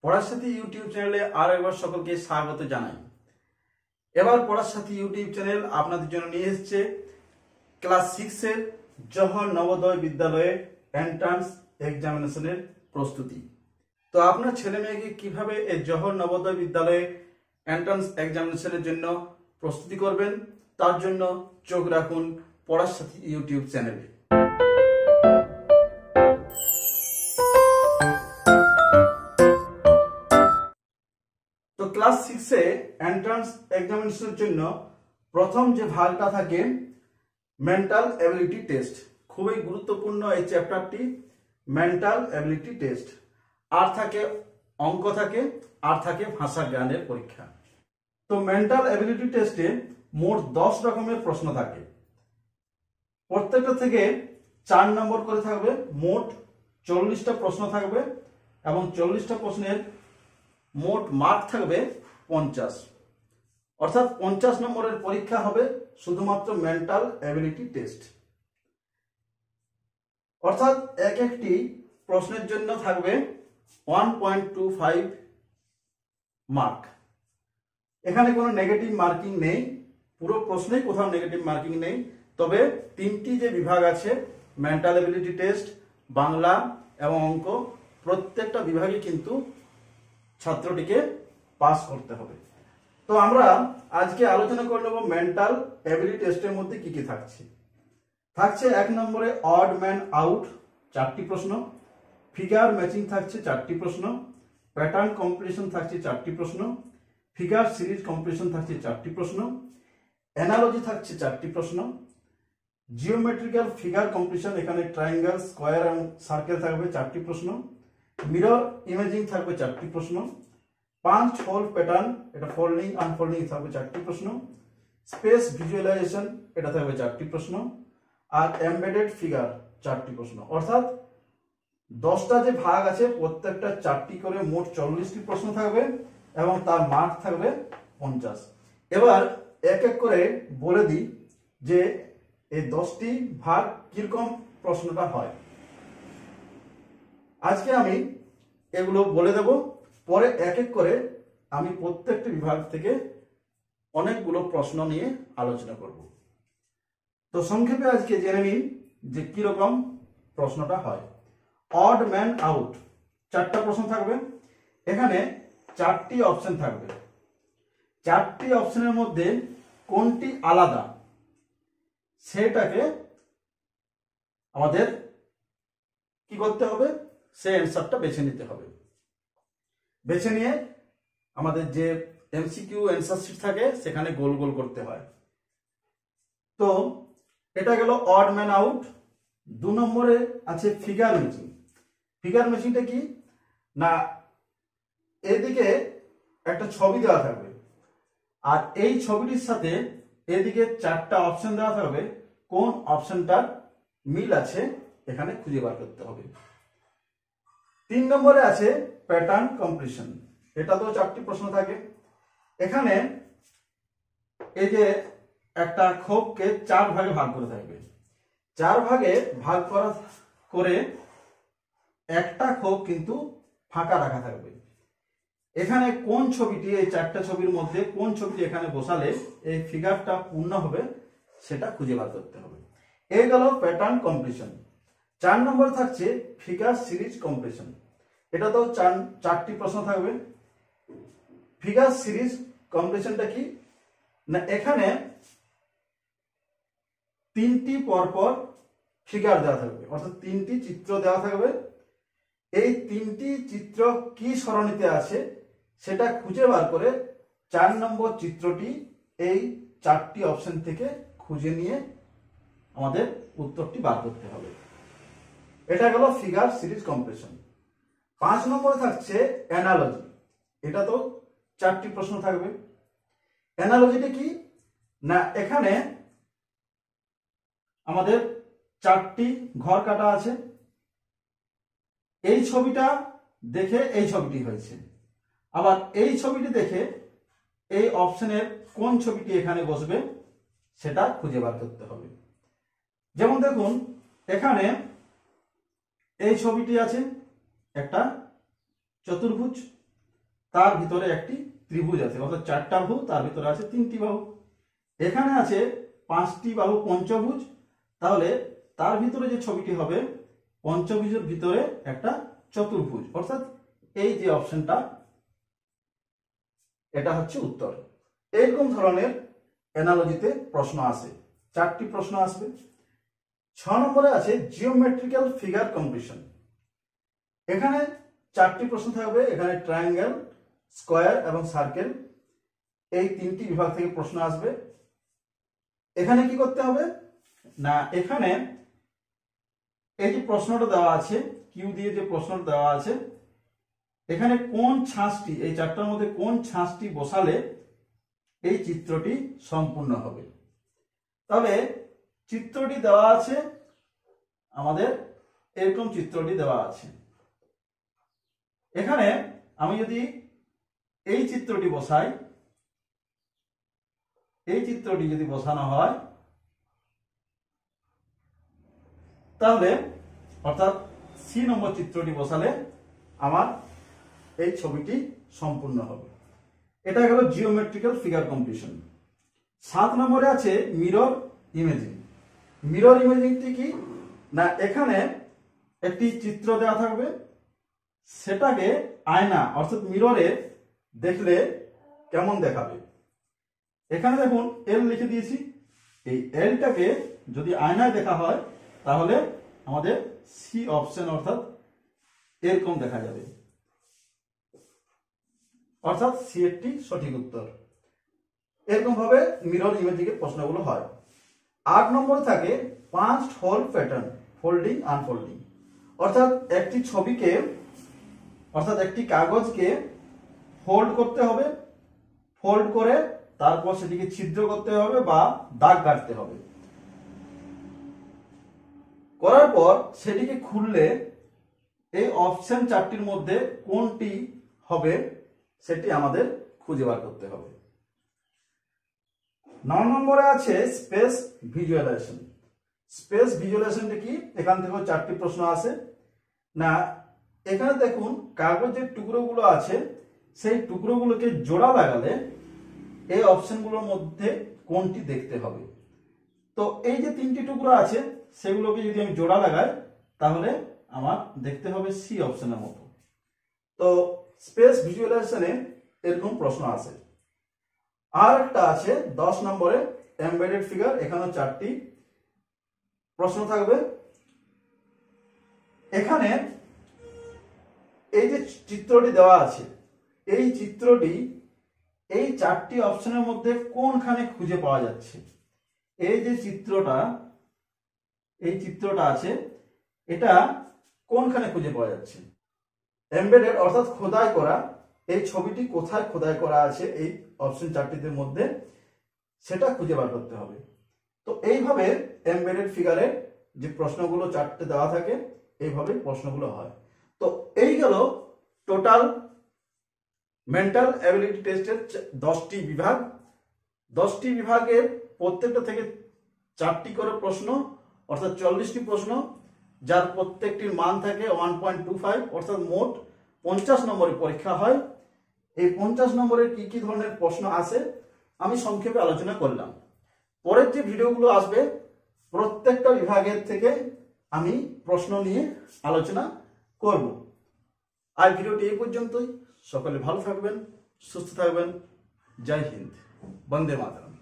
পড়ার সাথী ইউটিউব চ্যানেলে আরো একবার সকলকে স্বাগত জানাই। এবার পড়ার সাথী ইউটিউব চ্যানেল আপনাদের জন্য নিয়ে এসেছে ক্লাস 6 এর জওহর নবোদয় বিদ্যালয়ের এন্ট্রান্স এক্সামিনেশনের প্রস্তুতি। তো আপনার ছেলে মেয়েকে কিভাবে এই জওহর নবোদয় বিদ্যালয়ে এন্ট্রান্স এক্সামিনেশনের জন্য প্রস্তুতি করবেন তার জন্য চোখ রাখুন পড়ার সাথী ইউটিউব চ্যানেলে। তো ক্লাস 6 এ এন্ট্রান্স এক্সামিনেশনের জন্য প্রথম যে ভাগটা থাকে মেন্টাল এবিলিটি টেস্ট, খুবই গুরুত্বপূর্ণ এই চ্যাপ্টারটি মেন্টাল এবিলিটি টেস্ট। আর থাকে অঙ্ক থাকে, আর থাকে ভাষা জ্ঞানের পরীক্ষা। তো মেন্টাল এবিলিটি টেস্টে মোট 10 রকমের প্রশ্ন থাকে, প্রত্যেকটা থেকে 4 নম্বর করে থাকবে। মোট 40টা প্রশ্ন থাকবে এবং 40টা প্রশ্নের মোট মার্ক থাকবে 50, অর্থাৎ 50 নম্বরের পরীক্ষা হবে শুধুমাত্র মেন্টাল এবিলিটি টেস্ট। অর্থাৎ এক একটি প্রশ্নের জন্য থাকবে 1.25 মার্ক। এখানে কোনো নেগেটিভ মার্কিং নেই, পুরো প্রশ্নেই কোথাও নেগেটিভ মার্কিং নেই। তবে 3টি যে বিভাগ আছে মেন্টাল এবিলিটি টেস্ট, বাংলা এবং অঙ্ক, প্রত্যেকটা বিভাগে কিন্তু ছাত্রটিকে পাস করতে হবে। তো আমরা আজকে আলোচনা করে নেব মেন্টাল এবিলিটি টেস্টের মধ্যে কি কি থাকছে। থাকছে 1 নম্বরে অড ম্যান আউট 4টি প্রশ্ন, ফিগার ম্যাচিং থাকছে 4টি প্রশ্ন, প্যাটার্ন কম্পিটিশন থাকছে 4টি প্রশ্ন, ফিগার সিরিজ কম্পিটিশন থাকছে 4টি প্রশ্ন, অ্যানালজি থাকছে 4টি প্রশ্ন, জিওমেট্রিক্যাল ফিগার কম্পিটিশন, এখানে ট্রায়াঙ্গেল, স্কয়ার এবং সার্কেল থাকবে 4টি প্রশ্ন, মিরর ইমেজিং থাকবে 4টি প্রশ্ন, পাঞ্চ হোল প্যাটার্ন, এটা ফোল্ডিং আনফোল্ডিং থাকবে 4টি প্রশ্ন, স্পেস ভিজুয়ালাইজেশন এটা থাকবে 4টি প্রশ্ন, আর এমবেডেড ফিগার 4টি প্রশ্ন। অর্থাৎ 10টা যে ভাগ আছে প্রত্যেকটা 4টি করে মোট 40টি প্রশ্ন থাকবে এবং তার মার্ক থাকবে 50। এবার এক এক করে বলে দিই যে এই 10টি ভাগ কিরকম প্রশ্নটা হয়। আজকে আমি এগুলো বলে দেব, পরে এক এক করে আমি প্রত্যেকটি বিভাগ থেকে অনেকগুলো প্রশ্ন নিয়ে আলোচনা করব। তো সংক্ষেপে আজকে জেনে নিন যে কিরকম প্রশ্নটা হয়। অড ম্যান আউট 4টা প্রশ্ন থাকবে, এখানে 4টি অপশন থাকবে। 4টি অপশনের মধ্যে কোনটি আলাদা সেটাকে আমাদের কি করতে হবে, সে অ্যান্সারটা বেছে নিতে হবে। বেছে নিয়ে আমাদের যে এমসিকিউ অ্যান্সার শিট থাকে সেখানে গোল গোল করতে হয়। তো এটা গেল অড ম্যান আউট। 2 নম্বরে আছে ফিগার ম্যাচিং। ফিগার ম্যাচিংটা কি না, এদিকে একটা ছবি দেওয়া থাকবে আর এই ছবিটির সাথে এদিকে 4টা অপশন দেওয়া থাকবে, কোন অপশনটার মিল আছে এখানে খুঁজে বার করতে হবে। 3 নম্বরে আছে প্যাটার্ন কম্পিটিশন, এটা তো 4টি প্রশ্ন থাকে। এখানে এই যে একটা খোপকে 4 ভাগে ভাগ করে থাকবে, 4 ভাগে ভাগ করা করে একটা খোপ কিন্তু ফাঁকা রাখা থাকবে। এখানে কোন ছবিটি, এই 4টা ছবির মধ্যে কোন ছবিটি এখানে বসালে এই ফিগারটা পূর্ণ হবে সেটা খুঁজে বার করতে হবে। এই গেল প্যাটার্ন কম্পিটিশন। 4 নম্বর থাকছে ফিগার সিরিজ কম্পিটিশন, এটা তো 4টি প্রশ্ন থাকবে। ফিগার সিরিজ কম্পিটিশনটা কি না, এখানে 3টি পরপর ফিগার দেওয়া থাকবে, অর্থাৎ 3টি চিত্র দেওয়া থাকবে। এই 3টি চিত্র কি সরণিতে আছে সেটা খুঁজে বার করে 4 নম্বর চিত্রটি এই 4টি অপশন থেকে খুঁজে নিয়ে আমাদের উত্তরটি বার করতে হবে। এটা গেল ফিগার সিরিজ কম্পিটিশন। 5 নম্বরে থাকছে অ্যানালজি, এটা তো 4টি প্রশ্ন থাকবে। অ্যানালজিটা কি না, এখানে আমাদের 4টি ঘর কাটা আছে, এই ছবিটা দেখে এই ছবিটি হয়েছে, আবার এই ছবিটি দেখে এই অপশনের কোন ছবিটি এখানে বসবে সেটা খুঁজে বার করতে হবে। যেমন দেখুন এখানে এই ছবিটি আছে একটা চতুর্ভুজ, তার ভিতরে একটি ত্রিভুজ আছে, অর্থাৎ 4টা বাহু, তার ভিতরে আছে 3টি বাহু। এখানে আছে 5টি বাহু পঞ্চভুজ, তাহলে তার ভিতরে যে ছবিটি হবে পঞ্চভুজের ভিতরে একটা চতুর্ভুজ, অর্থাৎ এই যে অপশনটা, এটা হচ্ছে উত্তর। এরকম ধরনের অ্যানালজিতে প্রশ্ন আসে, 4টি প্রশ্ন আসবে। 6 নম্বরে আছে জিওমেট্রিক্যাল ফিগার কম্পিটিশন। এখানে 4টি প্রশ্ন থাকবে। এখানে ট্রায়াঙ্গেল, স্কয়ার এবং সার্কেল, এই 3টি বিভাগ থেকে প্রশ্ন আসবে। এখানে কি করতে হবে না, এখানে এই যে প্রশ্নটা দেওয়া আছে, কিউ দিয়ে যে প্রশ্নটা দেওয়া আছে, এখানে কোন ছাঁচটি, এই 4টার মধ্যে কোন ছাঁচটি বসালে এই চিত্রটি সম্পূর্ণ হবে। তাহলে চিত্রটি দেওয়া আছে আমাদের, এরকম চিত্রটি দেওয়া আছে। এখানে আমি যদি এই চিত্রটি বসাই, এই চিত্রটি যদি বসানো হয়, তাহলে অর্থাৎ সি নম্বর চিত্রটি বসালে আমার এই ছবিটি সম্পূর্ণ হবে। এটা গেল জিওমেট্রিক্যাল ফিগার কম্পিটিশন। 7 নম্বরে আছে মিরর ইমেজিং। মিরর ইমেজিংটি কি না, এখানে একটি চিত্র দেওয়া থাকবে, সেটাকে আয়না অর্থাৎ মিররে দেখলে কেমন দেখাবে। এখানে দেখুন এল লিখে দিয়েছি, এই এলটাকে যদি আয়নায় দেখা হয় তাহলে আমাদের সি অপশন, অর্থাৎ এরকম দেখা যাবে, অর্থাৎ সি একটি সঠিক উত্তর। এরকম ভাবে মিরর ইমেজিং এর প্রশ্নগুলো হয়। 8 নম্বর থাকে পাঁচড হোল প্যাটার্ন, ফোল্ডিং আনফোল্ডিং, অর্থাৎ একটি ছবিকে, অর্থাৎ একটি কাগজকে ফোল্ড করতে হবে, ফোল্ড করে তারপর সেটিকে ছিদ্র করতে হবে বা দাগ কাটতে হবে, করার পর সেটিকে খুললে এই অপশন 4টির মধ্যে কোনটি হবে সেটি আমাদের খুঁজে বার করতে হবে। 9 নম্বরে আছে স্পেস ভিজুয়ালাইজেশন। স্পেস ভিজুয়ালাইজেশনটা কি, এখান থেকেও 4টি প্রশ্ন আসে না। এখানে দেখুন কাগজের টুকরোগুলো আছে, সেই টুকরোগুলোকে জোড়া লাগালে এই অপশনগুলোর মধ্যে কোনটি দেখতে হবে। তো এই যে 3টি টুকরো আছে সেগুলোকে যদি আমি জোড়া লাগাই তাহলে আমার দেখতে হবে সি অপশনের মতো। তো স্পেস ভিজুয়ালাইজেশনে এরকম প্রশ্ন আসে। আর একটা আছে 10 নম্বরে এমবেডেড ফিগার। এখানেও 4টি প্রশ্ন থাকবে। এখানে এই যে চিত্রটি দেওয়া আছে, এই চিত্রটি এই 4টি অপশনের মধ্যে কোনখানে খুঁজে পাওয়া যাচ্ছে। এই যে চিত্রটা, এই চিত্রটা আছে, এটা কোনখানে খুঁজে পাওয়া যাচ্ছে। এমবেডেড অর্থাৎ খোদাই করা, এই ছবিটি কোথায় খোদাই করা আছে এই অপশন 4টির মধ্যে, সেটা খুঁজে বার করতে হবে। তো এইভাবে এমবেডেড ফিগারের যে প্রশ্নগুলো 4টে দেওয়া থাকে, এইভাবে প্রশ্নগুলো হয়। তো এই গেল টোটাল মেন্টাল অ্যাবিলিটি টেস্টের 10টি বিভাগ। 10টি বিভাগের প্রত্যেকটা থেকে 4টি করে প্রশ্ন, অর্থাৎ 40টি প্রশ্ন, যার প্রত্যেকটির মান থাকে 1.25, অর্থাৎ মোট 50 নম্বরের পরীক্ষা হয়। এই 50 নম্বরের কি কি ধরনের প্রশ্ন আসে আমি সংক্ষেপে আলোচনা করলাম। পরের যে ভিডিওগুলো আসবে প্রত্যেকটা বিভাগের থেকে আমি প্রশ্ন নিয়ে আলোচনা করব। আর ভিডিওটি এই পর্যন্তই। সকলে ভালো থাকবেন, সুস্থ থাকবেন। জয় হিন্দ, বন্দে মাতরম।